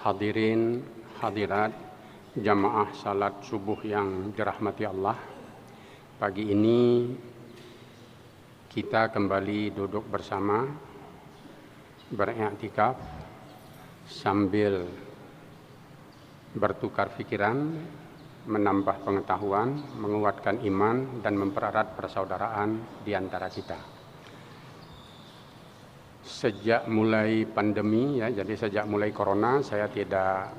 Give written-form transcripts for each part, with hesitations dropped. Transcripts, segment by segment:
Hadirin, hadirat, jamaah salat subuh yang dirahmati Allah. Pagi ini kita kembali duduk bersama, beriktikaf sambil bertukar pikiran, menambah pengetahuan, menguatkan iman, dan mempererat persaudaraan di antara kita. Sejak mulai pandemi, jadi sejak mulai corona, saya tidak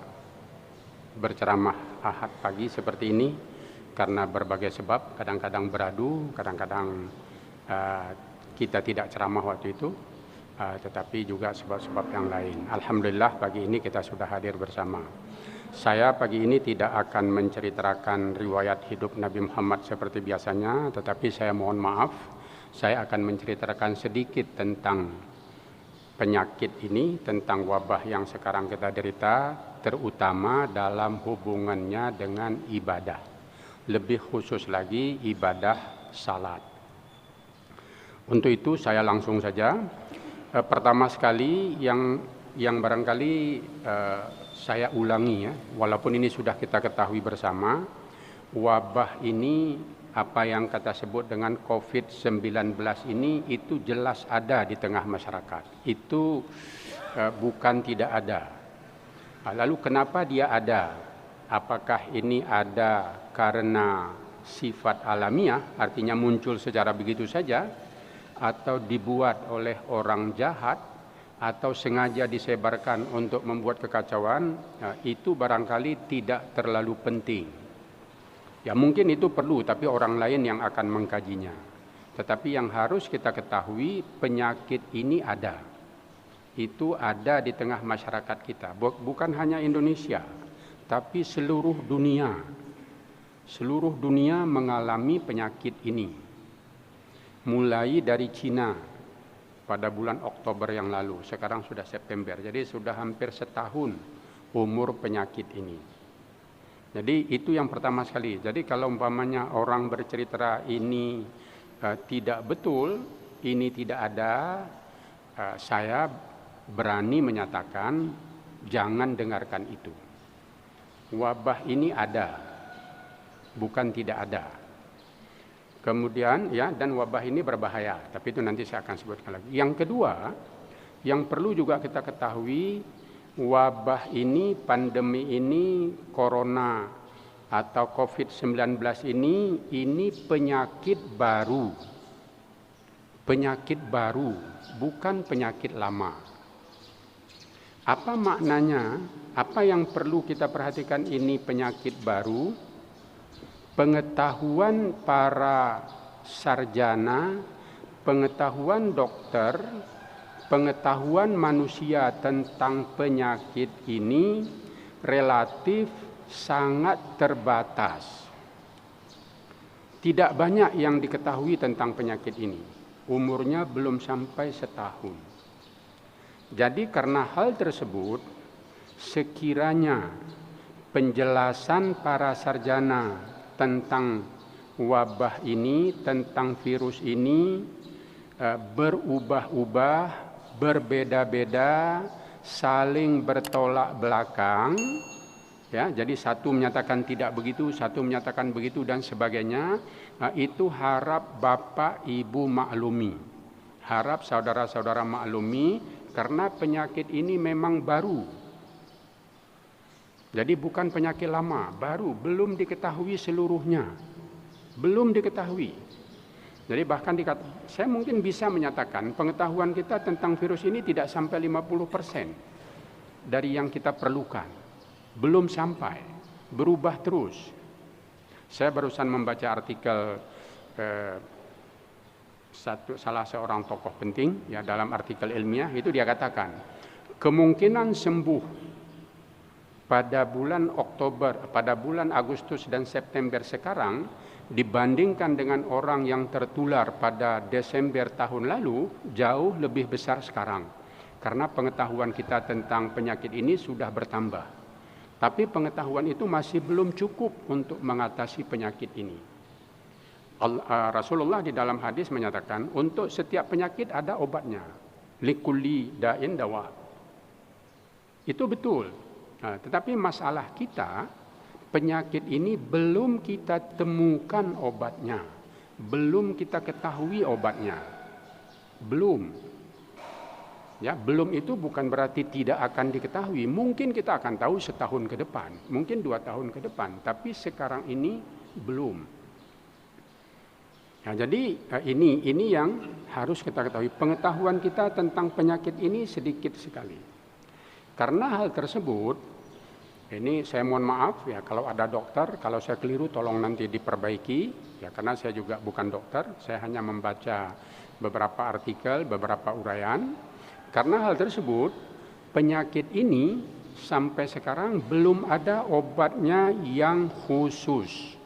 berceramah Ahad pagi seperti ini karena berbagai sebab. Kadang-kadang beradu, kadang-kadang kita tidak ceramah waktu itu, tetapi juga sebab-sebab yang lain. Alhamdulillah pagi ini kita sudah hadir bersama. Saya pagi ini tidak akan menceritakan riwayat hidup Nabi Muhammad seperti biasanya, tetapi saya mohon maaf, saya akan menceritakan sedikit tentang penyakit ini, tentang wabah yang sekarang kita derita, terutama dalam hubungannya dengan ibadah. Lebih khusus lagi ibadah salat. Untuk itu saya langsung saja. Pertama sekali yang barangkali saya ulangi ya, walaupun ini sudah kita ketahui bersama, wabah ini apa yang kita sebut dengan COVID-19 ini itu jelas ada di tengah masyarakat. Itu bukan tidak ada. Lalu kenapa dia ada? Apakah ini ada karena sifat alamiah, artinya muncul secara begitu saja, atau dibuat oleh orang jahat, atau sengaja disebarkan untuk membuat kekacauan? Itu barangkali tidak terlalu penting. Ya mungkin itu perlu, tapi orang lain yang akan mengkajinya. Tetapi yang harus kita ketahui, penyakit ini ada. Itu ada di tengah masyarakat kita. Bukan hanya Indonesia, tapi seluruh dunia. Seluruh dunia mengalami penyakit ini. Mulai dari Cina pada bulan Oktober yang lalu, sekarang sudah September. Jadi sudah hampir setahun umur penyakit ini. Jadi itu yang pertama sekali. Jadi kalau umpamanya orang bercerita ini tidak betul, ini tidak ada, saya berani menyatakan jangan dengarkan itu. Wabah ini ada, bukan tidak ada. Kemudian dan wabah ini berbahaya, tapi itu nanti saya akan sebutkan lagi. Yang kedua, yang perlu juga kita ketahui, wabah ini, pandemi ini, corona atau COVID-19 ini penyakit baru. Penyakit baru, bukan penyakit lama. Apa maknanya? Apa yang perlu kita perhatikan ini penyakit baru? Pengetahuan para sarjana, pengetahuan dokter, pengetahuan manusia tentang penyakit ini relatif sangat terbatas. Tidak banyak yang diketahui tentang penyakit ini. Umurnya belum sampai setahun. Jadi karena hal tersebut, sekiranya penjelasan para sarjana tentang wabah ini, tentang virus ini berubah-ubah, berbeda-beda, saling bertolak belakang, jadi satu menyatakan tidak begitu, satu menyatakan begitu dan sebagainya. Itu harap Bapak Ibu maklumi, harap saudara-saudara maklumi, karena penyakit ini memang baru. Jadi bukan penyakit lama, baru, belum diketahui seluruhnya, belum diketahui. Jadi bahkan saya mungkin bisa menyatakan pengetahuan kita tentang virus ini tidak sampai 50% dari yang kita perlukan. Belum sampai, berubah terus. Saya barusan membaca artikel salah seorang tokoh penting dalam artikel ilmiah, itu dia katakan kemungkinan sembuh pada bulan Oktober, pada bulan Agustus dan September sekarang dibandingkan dengan orang yang tertular pada Desember tahun lalu jauh lebih besar sekarang. Karena pengetahuan kita tentang penyakit ini sudah bertambah. Tapi pengetahuan itu masih belum cukup untuk mengatasi penyakit ini. Rasulullah di dalam hadis menyatakan untuk setiap penyakit ada obatnya. Likulli da'in dawa. Itu betul. Tetapi masalah kita, penyakit ini belum kita temukan obatnya, belum kita ketahui obatnya, belum. Ya, belum itu bukan berarti tidak akan diketahui. Mungkin kita akan tahu setahun ke depan, mungkin 2 tahun ke depan, tapi sekarang ini belum. Nah, jadi ini yang harus kita ketahui. Pengetahuan kita tentang penyakit ini sedikit sekali. Karena hal tersebut, ini saya mohon maaf ya kalau ada dokter, kalau saya keliru tolong nanti diperbaiki ya, karena saya juga bukan dokter, saya hanya membaca beberapa artikel, beberapa uraian. Karena hal tersebut, penyakit ini sampai sekarang belum ada obatnya yang khusus.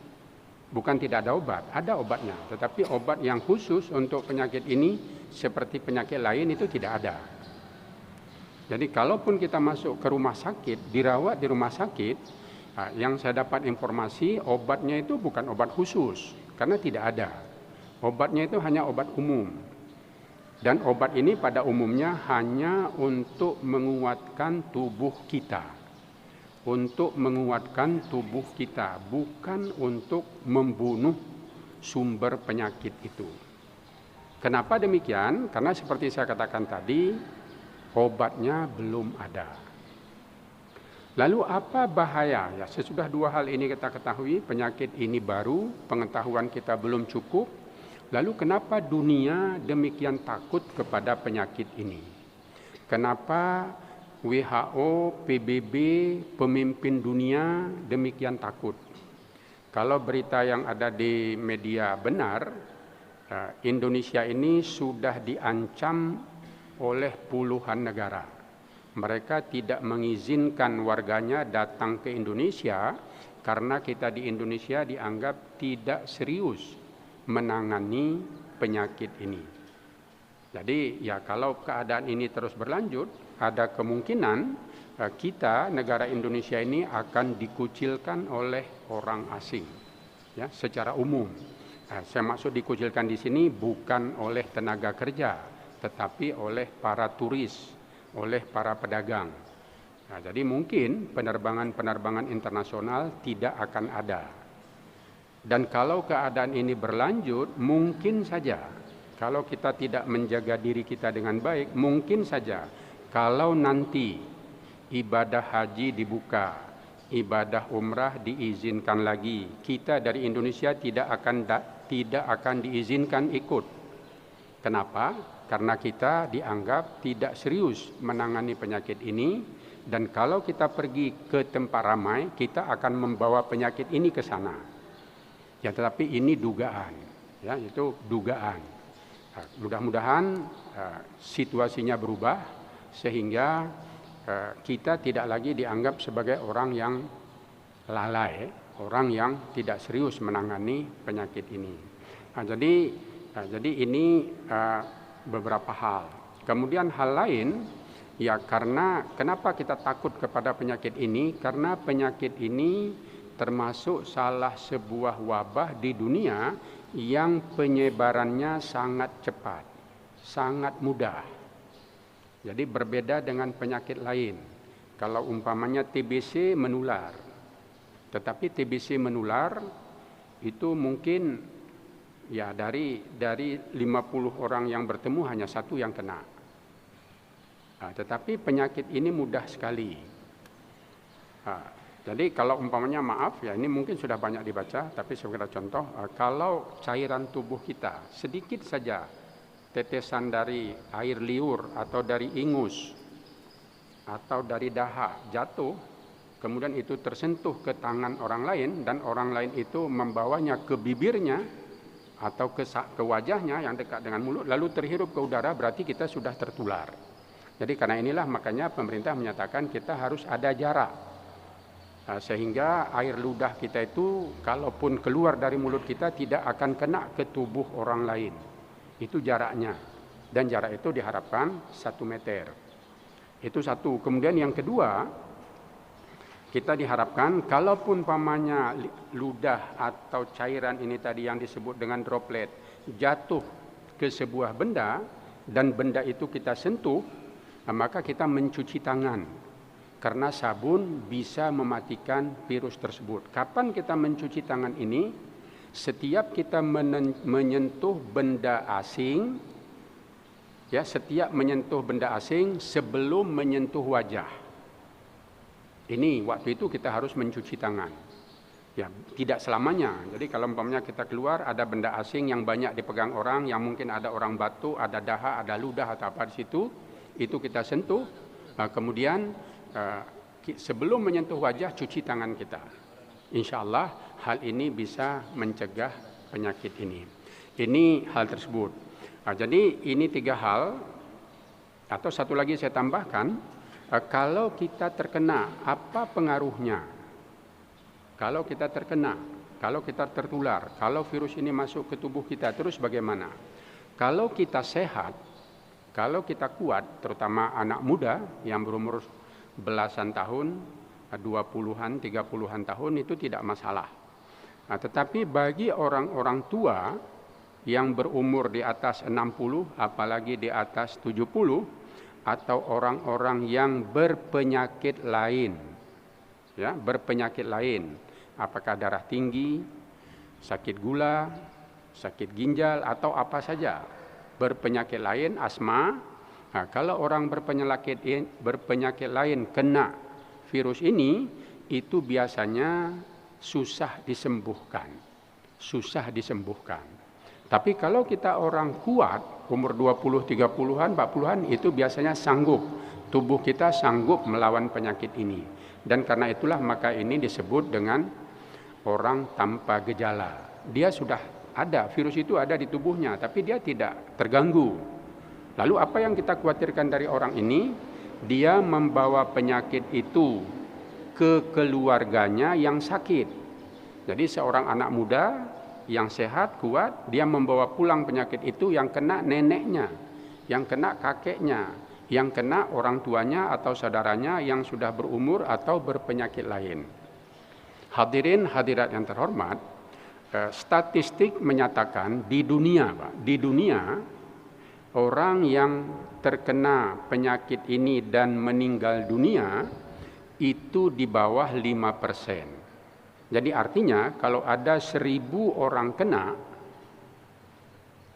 Bukan tidak ada obat, ada obatnya. Tetapi obat yang khusus untuk penyakit ini seperti penyakit lain itu tidak ada. Jadi kalaupun kita masuk ke rumah sakit, dirawat di rumah sakit, yang saya dapat informasi obatnya itu bukan obat khusus. Karena tidak ada. Obatnya itu hanya obat umum. Dan obat ini pada umumnya hanya untuk menguatkan tubuh kita. Untuk menguatkan tubuh kita, bukan untuk membunuh sumber penyakit itu. Kenapa demikian? Karena seperti saya katakan tadi, obatnya belum ada. Lalu apa bahaya? Ya, sesudah 2 hal ini kita ketahui, penyakit ini baru, pengetahuan kita belum cukup. Lalu kenapa dunia demikian takut kepada penyakit ini? Kenapa WHO, PBB, pemimpin dunia demikian takut? Kalau berita yang ada di media benar, Indonesia ini sudah diancam oleh puluhan negara. Mereka tidak mengizinkan warganya datang ke Indonesia karena kita di Indonesia dianggap tidak serius menangani penyakit ini. Jadi ya kalau keadaan ini terus berlanjut, ada kemungkinan kita, negara Indonesia ini akan dikucilkan oleh orang asing, ya, secara umum. Saya maksud dikucilkan di sini bukan oleh tenaga kerja, tetapi oleh para turis, oleh para pedagang. Nah, jadi mungkin penerbangan-penerbangan internasional tidak akan ada. Dan kalau keadaan ini berlanjut, mungkin saja kalau kita tidak menjaga diri kita dengan baik, mungkin saja kalau nanti ibadah haji dibuka, ibadah umrah diizinkan lagi, kita dari Indonesia tidak akan diizinkan ikut. Kenapa? Karena kita dianggap tidak serius menangani penyakit ini, dan kalau kita pergi ke tempat ramai, kita akan membawa penyakit ini ke sana. Ya, tetapi ini dugaan, ya, itu dugaan. Mudah-mudahan situasinya berubah sehingga kita tidak lagi dianggap sebagai orang yang lalai, orang yang tidak serius menangani penyakit ini. Jadi ini beberapa hal. Kemudian hal lain, ya karena kenapa kita takut kepada penyakit ini? Karena penyakit ini termasuk salah sebuah wabah di dunia yang penyebarannya sangat cepat, sangat mudah. Jadi berbeda dengan penyakit lain. Kalau umpamanya TBC menular, tetapi TBC menular itu mungkin ya dari 50 orang yang bertemu hanya 1 yang kena. Tetapi penyakit ini mudah sekali. Jadi kalau umpamanya maaf ya, ini mungkin sudah banyak dibaca, tapi sebagai contoh, kalau cairan tubuh kita sedikit saja tetesan dari air liur atau dari ingus atau dari dahak jatuh, kemudian itu tersentuh ke tangan orang lain dan orang lain itu membawanya ke bibirnya atau ke wajahnya yang dekat dengan mulut, lalu terhirup ke udara, berarti kita sudah tertular. Jadi karena inilah makanya pemerintah menyatakan kita harus ada jarak, sehingga air ludah kita itu kalaupun keluar dari mulut kita tidak akan kena ke tubuh orang lain. Itu jaraknya, dan jarak itu diharapkan 1 meter. Itu satu. Kemudian yang kedua, kita diharapkan kalaupun pamannya ludah atau cairan ini tadi yang disebut dengan droplet jatuh ke sebuah benda dan benda itu kita sentuh, maka kita mencuci tangan. karena sabun bisa mematikan virus tersebut. Kapan kita mencuci tangan ini? Setiap kita menyentuh benda asing, ya, setiap menyentuh benda asing sebelum menyentuh wajah. Ini waktu itu kita harus mencuci tangan. Ya, tidak selamanya. Jadi kalau umpamanya kita keluar ada benda asing yang banyak dipegang orang, yang mungkin ada orang batuk, ada dahak, ada ludah atau apa di situ, itu kita sentuh. Kemudian sebelum menyentuh wajah cuci tangan kita. Insya Allah hal ini bisa mencegah penyakit ini. Ini hal tersebut. Jadi ini 3 hal. Atau satu lagi saya tambahkan, kalau kita terkena, apa pengaruhnya? Kalau kita terkena, kalau kita tertular, kalau virus ini masuk ke tubuh kita, terus bagaimana? Kalau kita sehat, kalau kita kuat, terutama anak muda yang berumur belasan tahun, 20-an, 30-an tahun, itu tidak masalah. Tetapi bagi orang-orang tua yang berumur di atas 60, apalagi di atas 70, atau orang-orang yang berpenyakit lain, ya, berpenyakit lain, apakah darah tinggi, sakit gula, sakit ginjal, atau apa saja, berpenyakit lain, asma. Kalau orang berpenyakit lain kena virus ini, itu biasanya susah disembuhkan. Tapi kalau kita orang kuat, umur 20, 30-an, 40-an, itu biasanya sanggup. Tubuh kita sanggup melawan penyakit ini. Dan karena itulah maka ini disebut dengan orang tanpa gejala. Dia sudah ada, virus itu ada di tubuhnya, tapi dia tidak terganggu. Lalu apa yang kita khawatirkan dari orang ini? Dia membawa penyakit itu ke keluarganya yang sakit. Jadi seorang anak muda yang sehat, kuat, dia membawa pulang penyakit itu yang kena neneknya, yang kena kakeknya, yang kena orang tuanya atau saudaranya yang sudah berumur atau berpenyakit lain. Hadirin hadirat yang terhormat, statistik menyatakan di dunia, orang yang terkena penyakit ini dan meninggal dunia itu di bawah 5%. Jadi artinya kalau ada 1.000 orang kena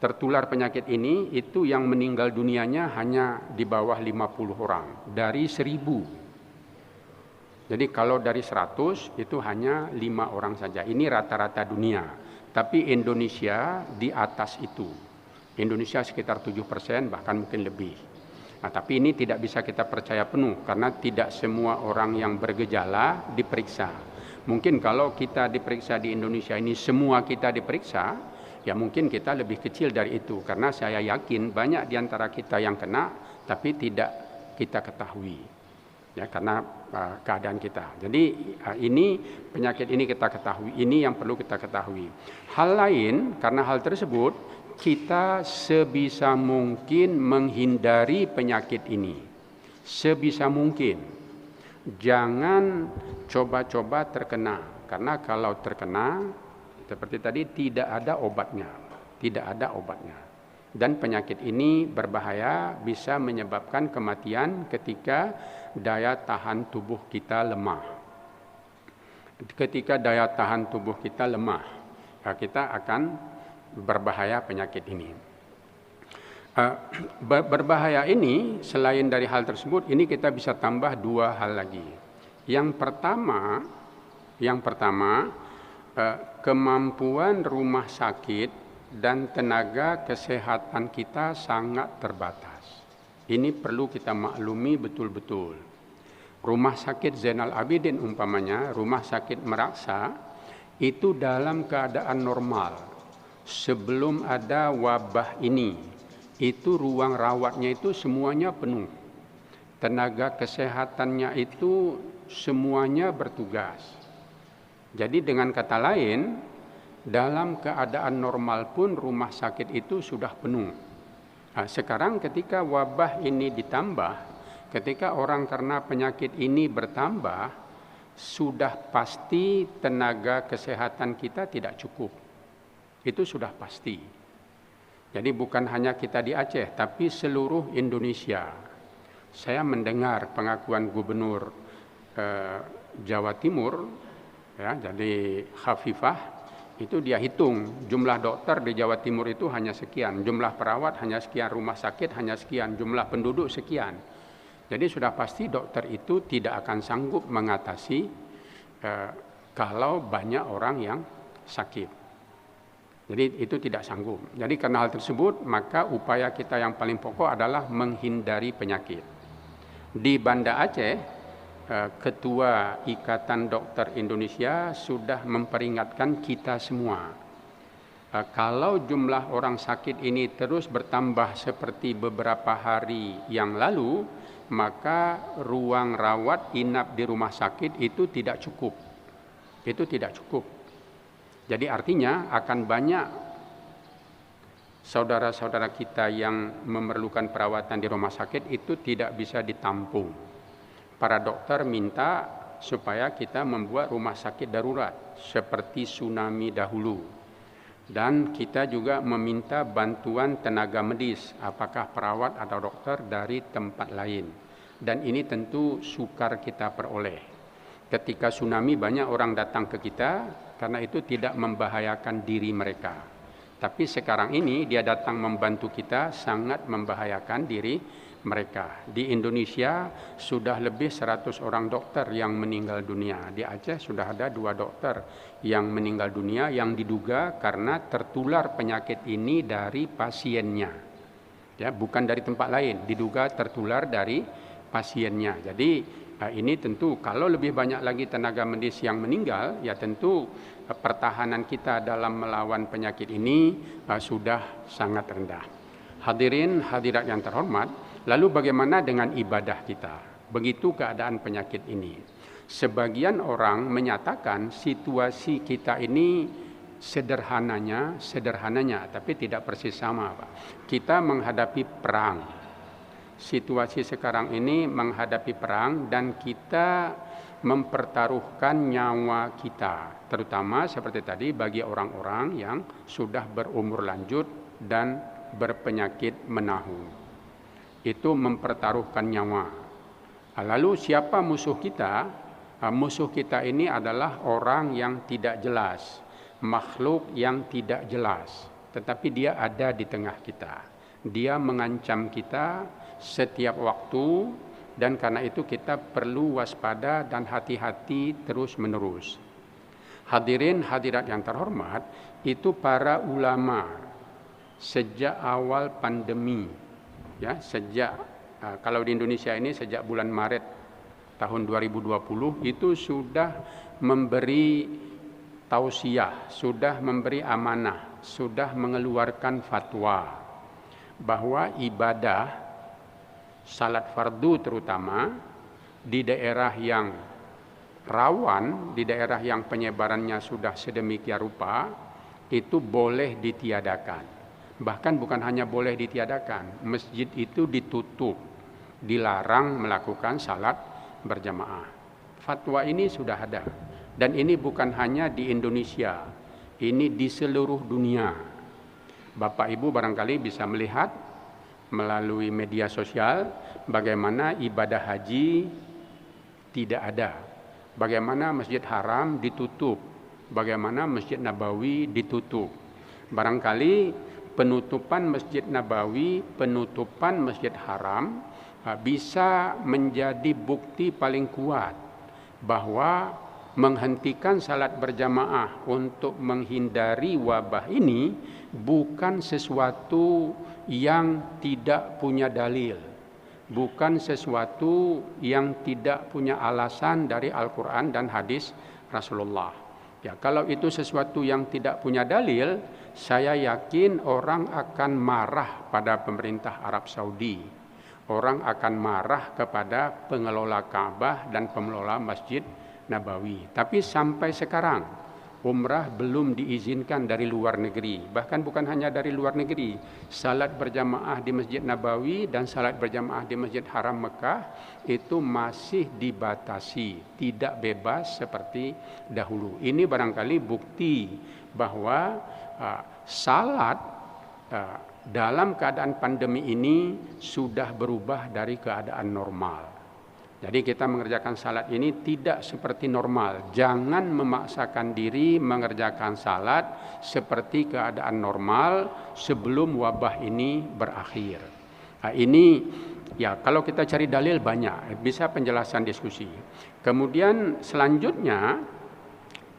tertular penyakit ini, itu yang meninggal dunianya hanya di bawah 50 orang dari 1.000. Jadi kalau dari 100 itu hanya 5 orang saja. Ini rata-rata dunia. Tapi Indonesia di atas itu. Indonesia sekitar 7%, bahkan mungkin lebih. Tapi ini tidak bisa kita percaya penuh karena tidak semua orang yang bergejala diperiksa. Mungkin kalau kita diperiksa di Indonesia ini semua kita diperiksa, ya mungkin kita lebih kecil dari itu. Karena saya yakin banyak di antara kita yang kena tapi tidak kita ketahui. Ya, karena keadaan kita. Jadi ini penyakit ini kita ketahui, ini yang perlu kita ketahui. Hal lain, karena hal tersebut kita sebisa mungkin menghindari penyakit ini. Sebisa mungkin. Jangan coba-coba terkena, karena kalau terkena seperti tadi tidak ada obatnya. Dan penyakit ini berbahaya, bisa menyebabkan kematian ketika daya tahan tubuh kita lemah. Ketika daya tahan tubuh kita lemah, kita akan berbahaya penyakit ini. Berbahaya ini selain dari hal tersebut, ini kita bisa tambah 2 hal lagi. Yang pertama, kemampuan rumah sakit dan tenaga kesehatan kita sangat terbatas. Ini perlu kita maklumi betul-betul. Rumah sakit Zainal Abidin umpamanya, rumah sakit Meraksa, itu dalam keadaan normal. Sebelum ada wabah ini, itu ruang rawatnya itu semuanya penuh. Tenaga kesehatannya itu semuanya bertugas. Jadi dengan kata lain, dalam keadaan normal pun rumah sakit itu sudah penuh. Sekarang ketika wabah ini ditambah, ketika orang karena penyakit ini bertambah, sudah pasti tenaga kesehatan kita tidak cukup. Itu sudah pasti. Jadi bukan hanya kita di Aceh, tapi seluruh Indonesia. Saya mendengar pengakuan Gubernur Jawa Timur, ya, jadi Khafifah itu dia hitung jumlah dokter di Jawa Timur itu hanya sekian, jumlah perawat hanya sekian, rumah sakit hanya sekian, jumlah penduduk sekian. Jadi sudah pasti dokter itu tidak akan sanggup mengatasi kalau banyak orang yang sakit. Jadi itu tidak sanggup. Jadi karena hal tersebut, maka upaya kita yang paling pokok adalah menghindari penyakit. Di Banda Aceh, Ketua Ikatan Dokter Indonesia sudah memperingatkan kita semua. Kalau jumlah orang sakit ini terus bertambah seperti beberapa hari yang lalu, maka ruang rawat inap di rumah sakit itu tidak cukup. Itu tidak cukup. Jadi artinya akan banyak saudara-saudara kita yang memerlukan perawatan di rumah sakit itu tidak bisa ditampung. Para dokter minta supaya kita membuat rumah sakit darurat seperti tsunami dahulu. Dan kita juga meminta bantuan tenaga medis, apakah perawat atau dokter dari tempat lain. Dan ini tentu sukar kita peroleh. Ketika tsunami banyak orang datang ke kita, karena itu tidak membahayakan diri mereka. Tapi sekarang ini dia datang membantu kita sangat membahayakan diri mereka. Di Indonesia sudah lebih 100 orang dokter yang meninggal dunia. Di Aceh sudah ada 2 dokter yang meninggal dunia yang diduga karena tertular penyakit ini dari pasiennya. Ya, bukan dari tempat lain, diduga tertular dari pasiennya. Jadi ini tentu kalau lebih banyak lagi tenaga medis yang meninggal, ya tentu pertahanan kita dalam melawan penyakit ini sudah sangat rendah. Hadirin hadirat yang terhormat, lalu bagaimana dengan ibadah kita? Begitu keadaan penyakit ini. Sebagian orang menyatakan situasi kita ini sederhananya, tapi tidak persis sama, Pak. Kita menghadapi perang. Situasi sekarang ini menghadapi perang dan kita mempertaruhkan nyawa kita, terutama seperti tadi bagi orang-orang yang sudah berumur lanjut dan berpenyakit menahu. Itu mempertaruhkan nyawa. Lalu siapa musuh kita? Musuh kita ini adalah orang yang tidak jelas, makhluk yang tidak jelas, tetapi dia ada di tengah kita. Dia mengancam kita setiap waktu dan karena itu kita perlu waspada dan hati-hati terus-menerus. Hadirin hadirat yang terhormat, itu para ulama sejak awal pandemi, ya, kalau di Indonesia ini sejak bulan Maret tahun 2020 itu sudah memberi tausiah, sudah memberi amanah, sudah mengeluarkan fatwa bahwa ibadah salat fardu terutama di daerah yang rawan, di daerah yang penyebarannya sudah sedemikian rupa, itu boleh ditiadakan. Bahkan bukan hanya boleh ditiadakan, masjid itu ditutup, dilarang melakukan salat berjamaah. Fatwa ini sudah ada. Dan ini bukan hanya di Indonesia, ini di seluruh dunia. Bapak Ibu barangkali bisa melihat melalui media sosial bagaimana ibadah haji tidak ada, bagaimana Masjid Haram ditutup, bagaimana Masjid Nabawi ditutup. Barangkali penutupan Masjid Nabawi, penutupan Masjid Haram bisa menjadi bukti paling kuat bahwa menghentikan salat berjamaah untuk menghindari wabah ini bukan sesuatu yang tidak punya dalil, bukan sesuatu yang tidak punya alasan dari Al-Quran dan hadis Rasulullah. Ya, kalau itu sesuatu yang tidak punya dalil, saya yakin orang akan marah pada pemerintah Arab Saudi. Orang akan marah kepada pengelola Ka'bah dan pengelola Masjid Nabawi. Tapi sampai sekarang umrah belum diizinkan dari luar negeri. Bahkan bukan hanya dari luar negeri. Salat berjamaah di Masjid Nabawi dan salat berjamaah di Masjid Haram Mekah itu masih dibatasi, tidak bebas seperti dahulu. Ini barangkali bukti bahwa salat dalam keadaan pandemi ini sudah berubah dari keadaan normal. Jadi kita mengerjakan salat ini tidak seperti normal. Jangan memaksakan diri mengerjakan salat seperti keadaan normal sebelum wabah ini berakhir. Nah, ini ya kalau kita cari dalil banyak, bisa penjelasan diskusi. Kemudian selanjutnya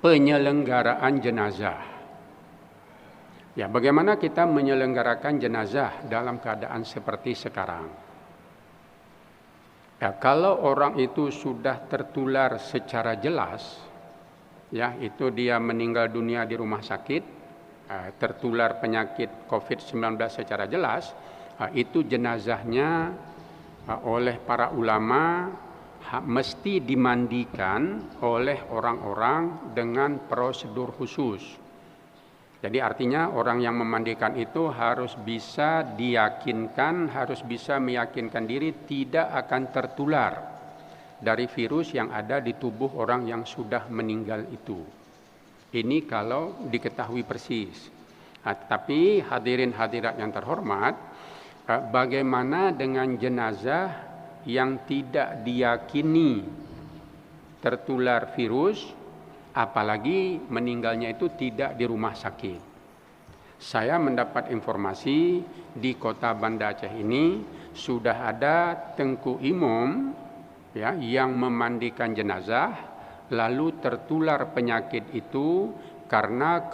penyelenggaraan jenazah. Ya, bagaimana kita menyelenggarakan jenazah dalam keadaan seperti sekarang? Ya, kalau orang itu sudah tertular secara jelas, ya itu dia meninggal dunia di rumah sakit, tertular penyakit COVID-19 secara jelas, itu jenazahnya oleh para ulama mesti dimandikan oleh orang-orang dengan prosedur khusus. Jadi artinya orang yang memandikan itu harus bisa diyakinkan, harus bisa meyakinkan diri tidak akan tertular dari virus yang ada di tubuh orang yang sudah meninggal itu. Ini kalau diketahui persis. Tapi hadirin hadirat yang terhormat, bagaimana dengan jenazah yang tidak diyakini tertular virus, apalagi meninggalnya itu tidak di rumah sakit. Saya mendapat informasi di kota Banda Aceh ini sudah ada Tengku Imam ya, yang memandikan jenazah lalu tertular penyakit itu karena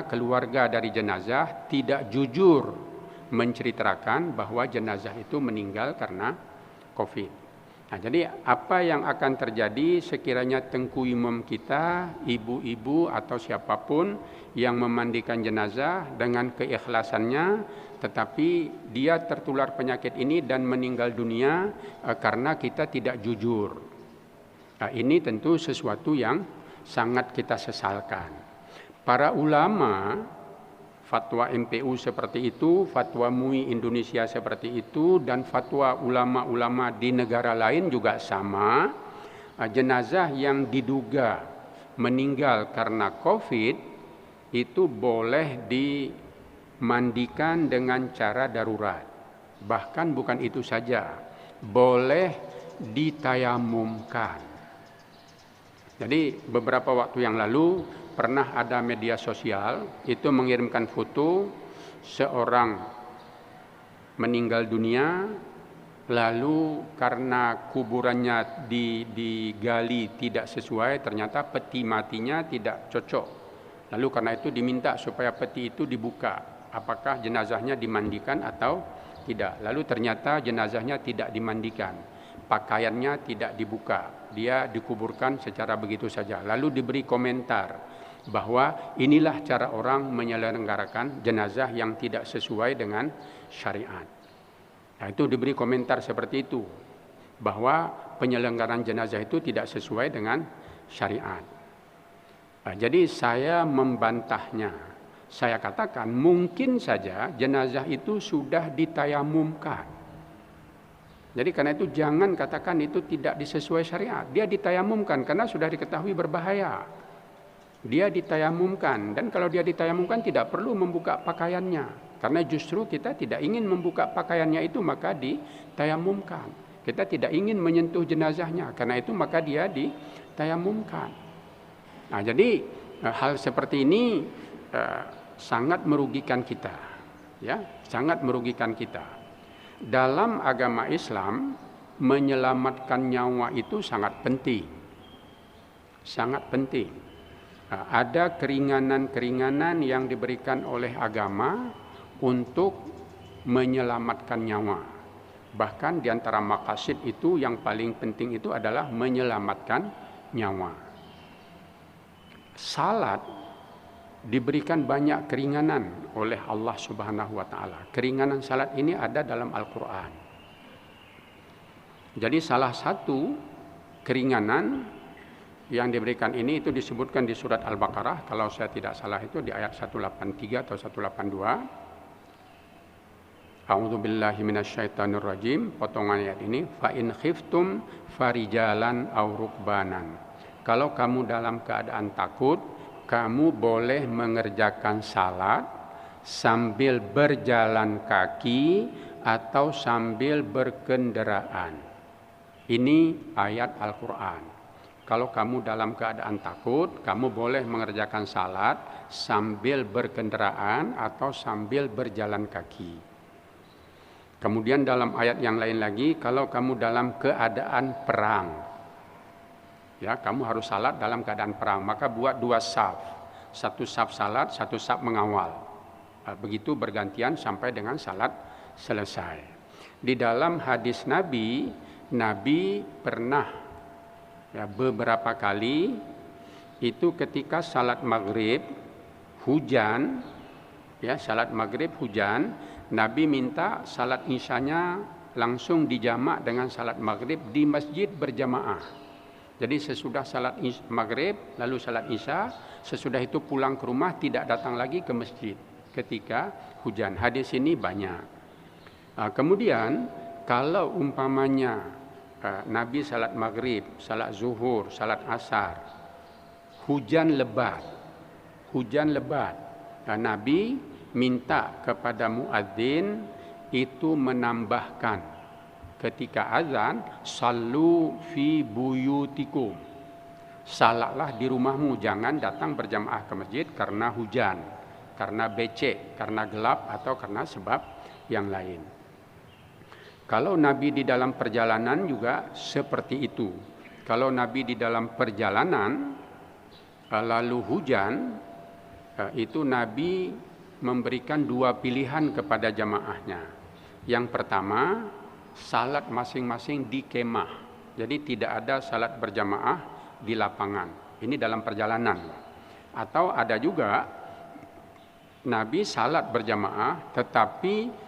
keluarga dari jenazah tidak jujur menceritakan bahwa jenazah itu meninggal karena COVID. Nah, jadi apa yang akan terjadi sekiranya Tengku Imam kita, ibu-ibu atau siapapun yang memandikan jenazah dengan keikhlasannya, tetapi dia tertular penyakit ini dan meninggal dunia karena kita tidak jujur. Nah, ini tentu sesuatu yang sangat kita sesalkan. Para ulama fatwa MPU seperti itu, fatwa MUI Indonesia seperti itu, dan fatwa ulama-ulama di negara lain juga sama. Jenazah yang diduga meninggal karena COVID itu boleh dimandikan dengan cara darurat. Bahkan bukan itu saja, boleh ditayamumkan. Jadi beberapa waktu yang lalu pernah ada media sosial itu mengirimkan foto seorang meninggal dunia, lalu karena kuburannya digali tidak sesuai, ternyata peti matinya tidak cocok. Lalu karena itu diminta supaya peti itu dibuka, apakah jenazahnya dimandikan atau tidak. Lalu ternyata jenazahnya tidak dimandikan, pakaiannya tidak dibuka, dia dikuburkan secara begitu saja. Lalu diberi komentar bahwa inilah cara orang menyelenggarakan jenazah yang tidak sesuai dengan syariat. Nah, itu diberi komentar seperti itu, bahwa penyelenggaraan jenazah itu tidak sesuai dengan syariat. Nah, jadi saya membantahnya. Saya katakan mungkin saja jenazah itu sudah ditayamumkan. Jadi karena itu jangan katakan itu tidak disesuai syariat. Dia ditayamumkan karena sudah diketahui berbahaya. Dia ditayamumkan, dan kalau dia ditayamumkan tidak perlu membuka pakaiannya, karena justru kita tidak ingin membuka pakaiannya itu, maka ditayamumkan. Kita tidak ingin menyentuh jenazahnya, karena itu maka dia ditayamumkan. Nah, jadi hal seperti ini sangat merugikan kita, ya, sangat merugikan kita. Dalam agama Islam menyelamatkan nyawa itu sangat penting, sangat penting. Ada keringanan-keringanan yang diberikan oleh agama untuk menyelamatkan nyawa. Bahkan di antara maqasid itu yang paling penting itu adalah menyelamatkan nyawa. Salat diberikan banyak keringanan oleh Allah Subhanahu wa taala. Keringanan salat ini ada dalam Al-Qur'an. Jadi salah satu keringanan yang diberikan ini itu disebutkan di surat Al-Baqarah, kalau saya tidak salah itu di ayat 183 atau 182. A'udzubillahi minasyaitonirrajim, potongan ayat ini, fa in khiftum farijalan aw rukbanan. Kalau kamu dalam keadaan takut, kamu boleh mengerjakan salat sambil berjalan kaki atau sambil berkendaraan. Ini ayat Al-Quran. Kalau kamu dalam keadaan takut, kamu boleh mengerjakan salat sambil berkendaraan atau sambil berjalan kaki. Kemudian dalam ayat yang lain lagi, kalau kamu dalam keadaan perang, ya kamu harus salat dalam keadaan perang, maka buat 2 saf. 1 saf salat, 1 saf mengawal. Begitu bergantian sampai dengan salat selesai. Di dalam hadis Nabi pernah ya, beberapa kali itu ketika salat maghrib hujan, ya salat maghrib hujan, Nabi minta salat isyanya langsung dijamak dengan salat maghrib di masjid berjamaah. Jadi sesudah salat maghrib lalu salat isya, sesudah itu pulang ke rumah, tidak datang lagi ke masjid ketika hujan. Hadis ini banyak. Kemudian kalau umpamanya Nabi salat maghrib, salat zuhur, salat asar, hujan lebat, Nabi minta kepada muadzin itu menambahkan ketika azan, sallu fi buyutikum, salatlah di rumahmu, jangan datang berjamaah ke masjid karena hujan, karena becek, karena gelap, atau karena sebab yang lain. Kalau Nabi di dalam perjalanan juga seperti itu. Kalau Nabi di dalam perjalanan lalu hujan, itu Nabi memberikan 2 pilihan kepada jamaahnya. Yang pertama, salat masing-masing di kemah. Jadi tidak ada salat berjamaah di lapangan. Ini dalam perjalanan. Atau ada juga Nabi salat berjamaah tetapi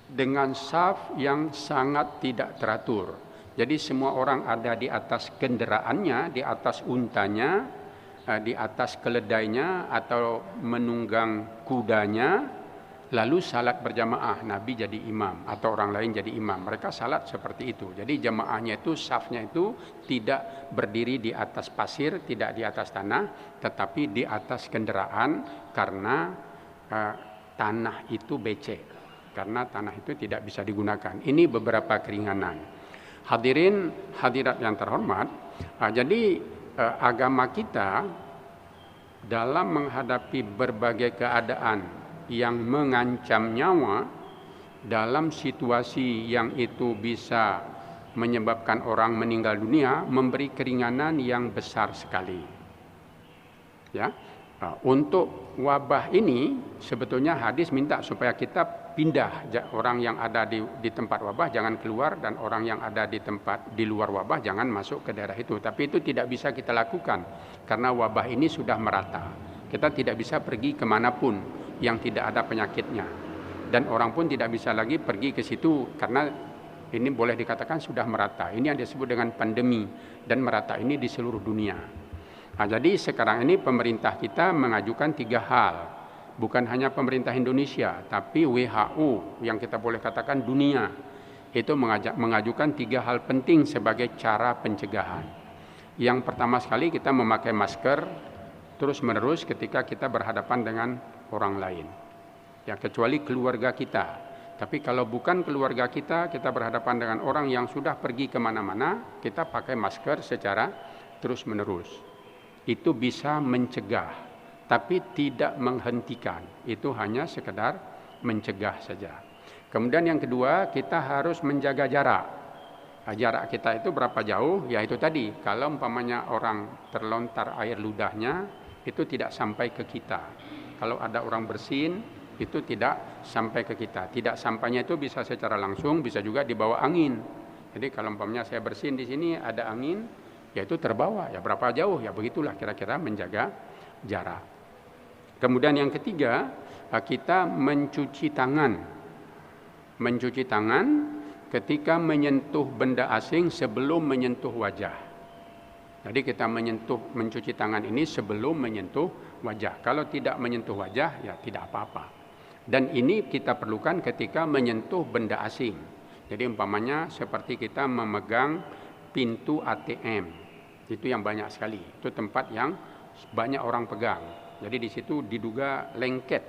dengan saf yang sangat tidak teratur. Jadi semua orang ada di atas kendaraannya, di atas untanya, di atas keledainya atau menunggang kudanya, lalu salat berjamaah, Nabi jadi imam atau orang lain jadi imam. Mereka salat seperti itu. Jadi jamaahnya itu, safnya itu tidak berdiri di atas pasir, tidak di atas tanah, tetapi di atas kendaraan karena tanah itu becek. Karena tanah itu tidak bisa digunakan. Ini beberapa keringanan. Hadirin hadirat yang terhormat, jadi agama kita dalam menghadapi berbagai keadaan yang mengancam nyawa, dalam situasi yang itu bisa menyebabkan orang meninggal dunia, memberi keringanan yang besar sekali. Ya, untuk wabah ini sebetulnya hadis minta supaya kita pindah, orang yang ada di tempat wabah jangan keluar, dan orang yang ada di luar wabah jangan masuk ke daerah itu. Tapi itu tidak bisa kita lakukan karena wabah ini sudah merata. Kita tidak bisa pergi kemanapun yang tidak ada penyakitnya, dan orang pun tidak bisa lagi pergi ke situ karena ini boleh dikatakan sudah merata. Ini yang disebut dengan pandemi, dan merata ini di seluruh dunia. Nah, jadi sekarang ini pemerintah kita mengajukan 3 hal. Bukan hanya pemerintah Indonesia, tapi WHO yang kita boleh katakan dunia, itu mengajukan 3 hal penting sebagai cara pencegahan. Yang pertama sekali, kita memakai masker terus menerus ketika kita berhadapan dengan orang lain. Ya, kecuali keluarga kita. Tapi kalau bukan keluarga kita, kita berhadapan dengan orang yang sudah pergi kemana-mana, kita pakai masker secara terus menerus. Itu bisa mencegah, tapi tidak menghentikan. Itu hanya sekedar mencegah saja. Kemudian yang kedua, kita harus menjaga jarak. Nah, jarak kita itu berapa jauh? Ya itu tadi, kalau umpamanya orang terlontar air ludahnya, itu tidak sampai ke kita. Kalau ada orang bersin, itu tidak sampai ke kita. Tidak sampainya itu bisa secara langsung, bisa juga dibawa angin. Jadi kalau umpamanya saya bersin di sini, ada angin, ya itu terbawa. Ya berapa jauh? Ya begitulah kira-kira menjaga jarak. Kemudian yang ketiga, kita mencuci tangan. Mencuci tangan ketika menyentuh benda asing sebelum menyentuh wajah. Jadi kita mencuci tangan ini sebelum menyentuh wajah. Kalau tidak menyentuh wajah, ya tidak apa-apa. Dan ini kita perlukan ketika menyentuh benda asing. Jadi umpamanya seperti kita memegang pintu ATM. Itu yang banyak sekali. Itu tempat yang banyak orang pegang. Jadi di situ diduga lengket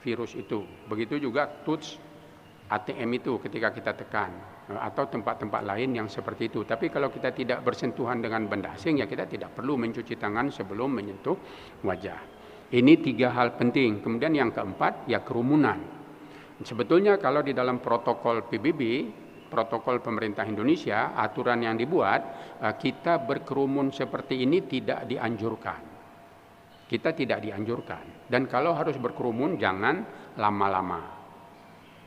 virus itu. Begitu juga touch ATM itu ketika kita tekan, atau tempat-tempat lain yang seperti itu. Tapi kalau kita tidak bersentuhan dengan benda asing, ya kita tidak perlu mencuci tangan sebelum menyentuh wajah. Ini 3 hal penting. Kemudian yang keempat, ya kerumunan. Sebetulnya kalau di dalam protokol PBB, protokol pemerintah Indonesia, aturan yang dibuat, kita berkerumun seperti ini tidak dianjurkan. Kita tidak dianjurkan. Dan kalau harus berkerumun, jangan lama-lama.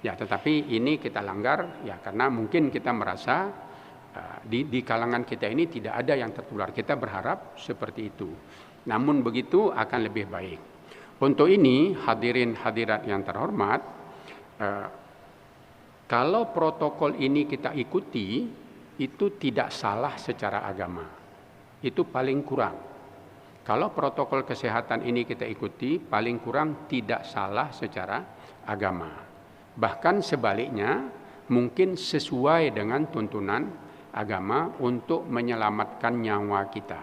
Ya, tetapi ini kita langgar ya karena mungkin kita merasa di kalangan kita ini tidak ada yang tertular. Kita berharap seperti itu. Namun begitu akan lebih baik. Untuk ini hadirin hadirat yang terhormat, kalau protokol ini kita ikuti, itu tidak salah secara agama. Itu paling kurang. Kalau protokol kesehatan ini kita ikuti, paling kurang tidak salah secara agama. Bahkan sebaliknya, mungkin sesuai dengan tuntunan agama untuk menyelamatkan nyawa kita.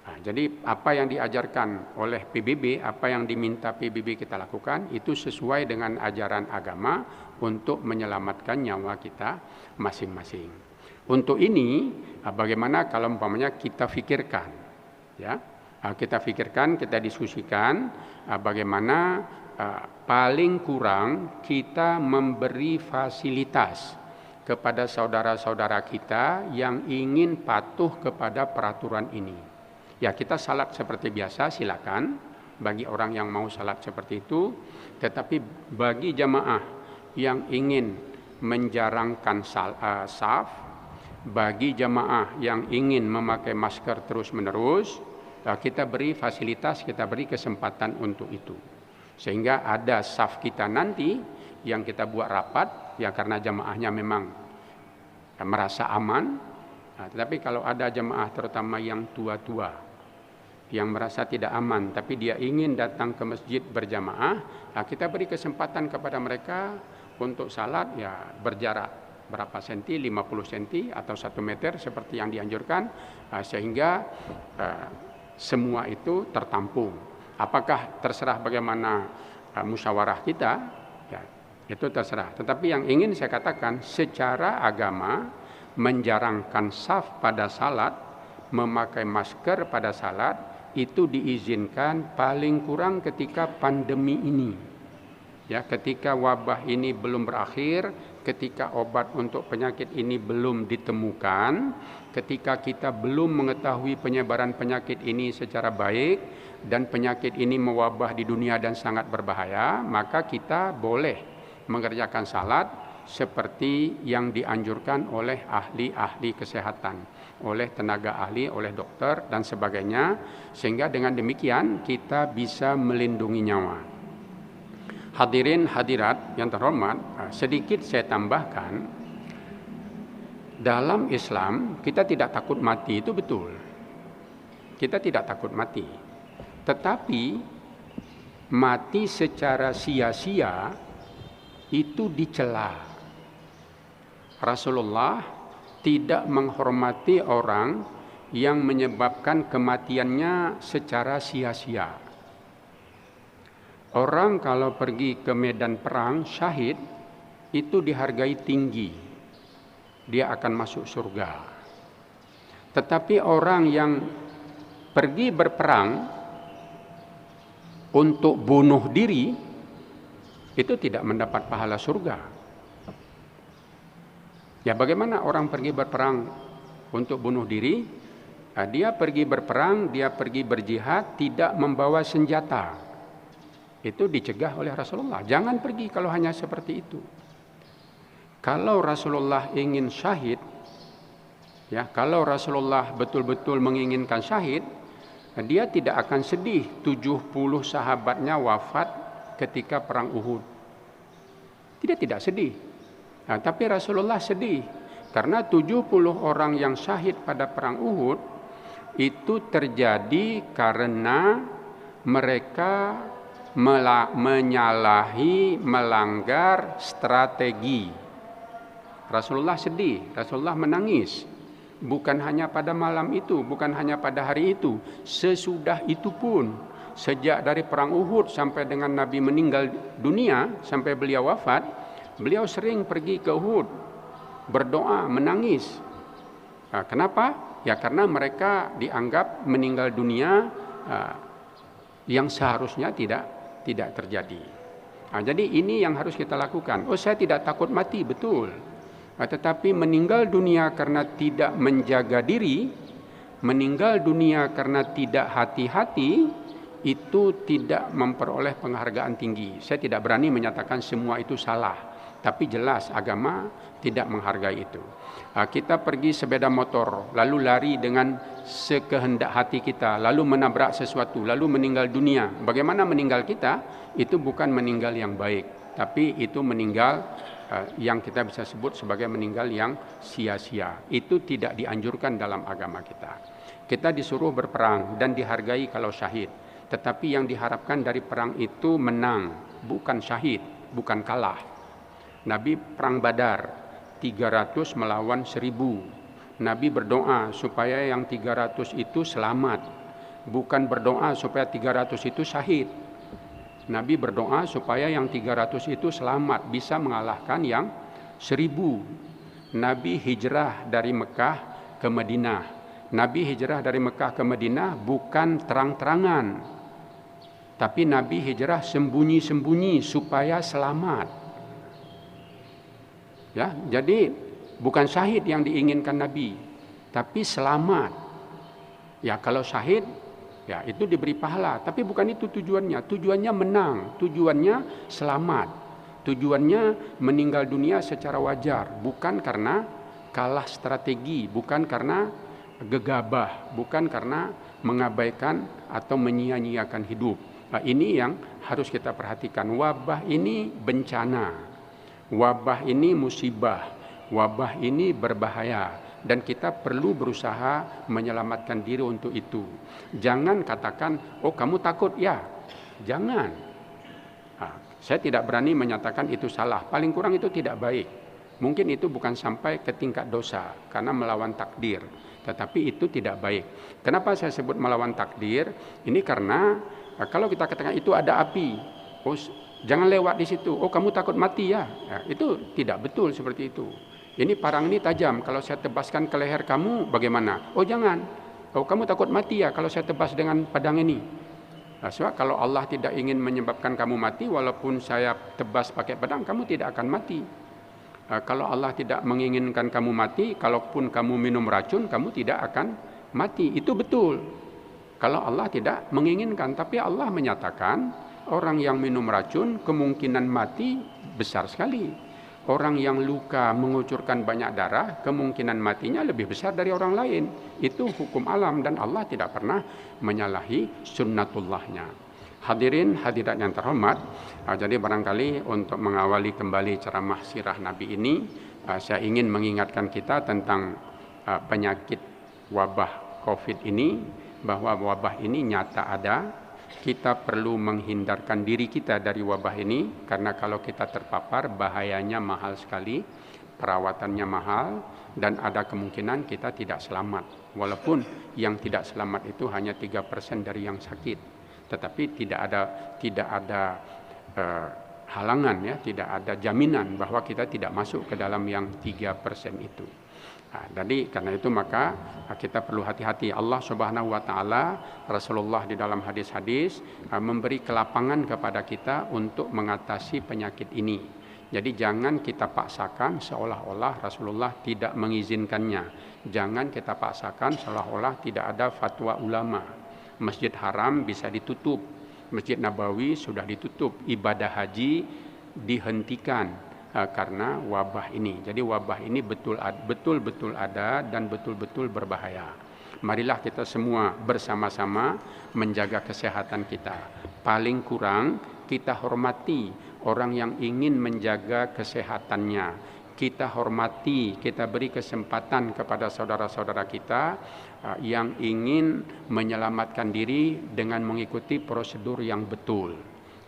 Nah, jadi apa yang diajarkan oleh PBB, apa yang diminta PBB kita lakukan, itu sesuai dengan ajaran agama untuk menyelamatkan nyawa kita masing-masing. Untuk ini, bagaimana kalau umpamanya kita pikirkan, ya, kita pikirkan, kita diskusikan, bagaimana paling kurang kita memberi fasilitas kepada saudara-saudara kita yang ingin patuh kepada peraturan ini. Ya, kita salat seperti biasa, silakan bagi orang yang mau salat seperti itu. Tetapi bagi jamaah yang ingin menjarangkan saf, bagi jamaah yang ingin memakai masker terus-menerus, kita beri fasilitas, kita beri kesempatan untuk itu. Sehingga ada saf kita nanti yang kita buat rapat, ya karena jamaahnya memang merasa aman. Tetapi kalau ada jamaah terutama yang tua-tua, yang merasa tidak aman, tapi dia ingin datang ke masjid berjamaah, kita beri kesempatan kepada mereka untuk salat ya berjarak berapa senti, 50 senti atau 1 meter seperti yang dianjurkan, sehingga semua itu tertampung. Apakah terserah bagaimana musyawarah kita, ya, itu terserah. Tetapi yang ingin saya katakan, secara agama menjarangkan saf pada salat, memakai masker pada salat, itu diizinkan paling kurang ketika pandemi ini. Ya, ketika wabah ini belum berakhir, ketika obat untuk penyakit ini belum ditemukan, ketika kita belum mengetahui penyebaran penyakit ini secara baik, dan penyakit ini mewabah di dunia dan sangat berbahaya, maka kita boleh mengerjakan salat seperti yang dianjurkan oleh ahli-ahli kesehatan, oleh tenaga ahli, oleh dokter dan sebagainya, sehingga dengan demikian kita bisa melindungi nyawa. Hadirin hadirat yang terhormat, sedikit saya tambahkan, dalam Islam kita tidak takut mati, itu betul. Kita tidak takut mati. Tetapi mati secara sia-sia itu dicela. Rasulullah tidak menghormati orang yang menyebabkan kematiannya secara sia-sia. Orang kalau pergi ke medan perang syahid itu dihargai tinggi. Dia akan masuk surga. Tetapi orang yang pergi berperang untuk bunuh diri, itu tidak mendapat pahala surga. Ya, bagaimana orang pergi berperang untuk bunuh diri? Dia pergi berperang, dia pergi berjihad, tidak membawa senjata. Itu dicegah oleh Rasulullah. Jangan pergi kalau hanya seperti itu. Kalau Rasulullah ingin syahid, ya, kalau Rasulullah betul-betul menginginkan syahid, dia tidak akan sedih 70 sahabatnya wafat ketika perang Uhud. Dia tidak sedih. Nah, tapi Rasulullah sedih karena 70 orang yang syahid pada perang Uhud itu terjadi karena mereka menyalahi, melanggar strategi. Rasulullah sedih, Rasulullah menangis. Bukan hanya pada malam itu, bukan hanya pada hari itu, sesudah itu pun, sejak dari perang Uhud sampai dengan Nabi meninggal dunia, sampai beliau wafat, Beliau sering pergi ke Uhud, berdoa, menangis. Kenapa? Ya karena mereka dianggap meninggal dunia yang seharusnya tidak terjadi. Jadi ini yang harus kita lakukan. Oh, saya tidak takut mati, betul. Tetapi meninggal dunia karena tidak menjaga diri, meninggal dunia karena tidak hati-hati, itu tidak memperoleh penghargaan tinggi. Saya tidak berani menyatakan semua itu salah, tapi jelas agama tidak menghargai itu. Kita pergi sepeda motor, lalu lari dengan sekehendak hati kita, lalu menabrak sesuatu, lalu meninggal dunia. Bagaimana meninggal kita? Itu bukan meninggal yang baik, tapi itu meninggal yang kita bisa sebut sebagai meninggal yang sia-sia. Itu tidak dianjurkan dalam agama kita. Kita disuruh berperang dan dihargai kalau syahid. Tetapi yang diharapkan dari perang itu menang, bukan syahid, bukan kalah. Nabi perang Badar, 300 melawan 1000. Nabi berdoa supaya yang 300 itu selamat, bukan berdoa supaya 300 itu syahid. Nabi berdoa supaya yang 300 itu selamat, bisa mengalahkan yang 1000. Nabi hijrah dari Mekah ke Madinah. Nabi hijrah dari Mekah ke Madinah bukan terang-terangan, tapi Nabi hijrah sembunyi-sembunyi supaya selamat. Ya, jadi bukan syahid yang diinginkan Nabi, tapi selamat. Ya, kalau syahid, ya itu diberi pahala, tapi bukan itu tujuannya. Tujuannya menang, tujuannya selamat, tujuannya meninggal dunia secara wajar, bukan karena kalah strategi, bukan karena gegabah, bukan karena mengabaikan atau menyia-nyiakan hidup. Ini yang harus kita perhatikan. Wabah ini bencana, wabah ini musibah, wabah ini berbahaya, dan kita perlu berusaha menyelamatkan diri untuk itu. Jangan katakan, oh kamu takut ya, jangan. Saya tidak berani menyatakan itu salah, paling kurang itu tidak baik. Mungkin itu bukan sampai ke tingkat dosa karena melawan takdir, tetapi itu tidak baik. Kenapa saya sebut melawan takdir? Ini karena kalau kita katakan itu ada api, oh jangan lewat di situ. Oh kamu takut mati ya? Itu tidak betul seperti itu. Ini parang ini tajam, kalau saya tebaskan ke leher kamu bagaimana? Oh jangan. Oh kamu takut mati ya kalau saya tebas dengan pedang ini? Sebab kalau Allah tidak ingin menyebabkan kamu mati, walaupun saya tebas pakai pedang, kamu tidak akan mati. Kalau Allah tidak menginginkan kamu mati, kalaupun kamu minum racun, kamu tidak akan mati. Itu betul. Kalau Allah tidak menginginkan, tapi Allah menyatakan orang yang minum racun kemungkinan mati besar sekali. Orang yang luka mengucurkan banyak darah, kemungkinan matinya lebih besar dari orang lain. Itu hukum alam dan Allah tidak pernah menyalahi sunnatullahnya. Hadirin hadirat yang terhormat, jadi barangkali untuk mengawali kembali ceramah sirah Nabi ini, saya ingin mengingatkan kita tentang penyakit wabah COVID ini, bahwa wabah ini nyata ada. Kita perlu menghindarkan diri kita dari wabah ini, karena kalau kita terpapar bahayanya mahal sekali, perawatannya mahal, dan ada kemungkinan kita tidak selamat. Walaupun yang tidak selamat itu hanya 3% dari yang sakit, tetapi tidak ada halangan ya, tidak ada jaminan bahwa kita tidak masuk ke dalam yang 3% itu. Jadi karena itu maka kita perlu hati-hati. Allah Subhanahu wa taala, Rasulullah di dalam hadis-hadis memberi kelapangan kepada kita untuk mengatasi penyakit ini. Jadi jangan kita paksakan seolah-olah Rasulullah tidak mengizinkannya. Jangan kita paksakan seolah-olah tidak ada fatwa ulama. Masjid Haram bisa ditutup, Masjid Nabawi sudah ditutup, ibadah haji dihentikan karena wabah ini. Jadi wabah ini betul-betul ada dan betul-betul berbahaya. Marilah kita semua bersama-sama menjaga kesehatan kita. Paling kurang kita hormati orang yang ingin menjaga kesehatannya. Kita hormati, kita beri kesempatan kepada saudara-saudara kita yang ingin menyelamatkan diri dengan mengikuti prosedur yang betul.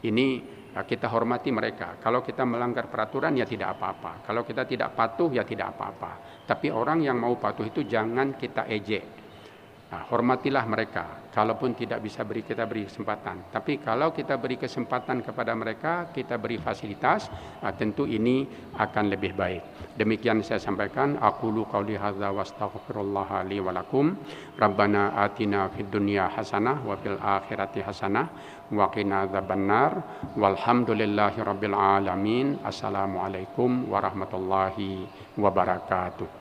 Ini kita hormati mereka. Kalau kita melanggar peraturan ya tidak apa-apa. Kalau kita tidak patuh ya tidak apa-apa. Tapi orang yang mau patuh itu jangan kita ejek. Hormatilah mereka, kalaupun tidak bisa kita beri kesempatan. Tapi kalau kita beri kesempatan kepada mereka, kita beri fasilitas, tentu ini akan lebih baik. Demikian saya sampaikan. Aqulu qauli hadza wa astaghfirullah li wa lakum. Rabbana atina fid dunya hasanah wa fil akhirati hasanah wa qina adzabannar. Walhamdulillahi rabbil alamin. Assalamualaikum warahmatullahi wabarakatuh.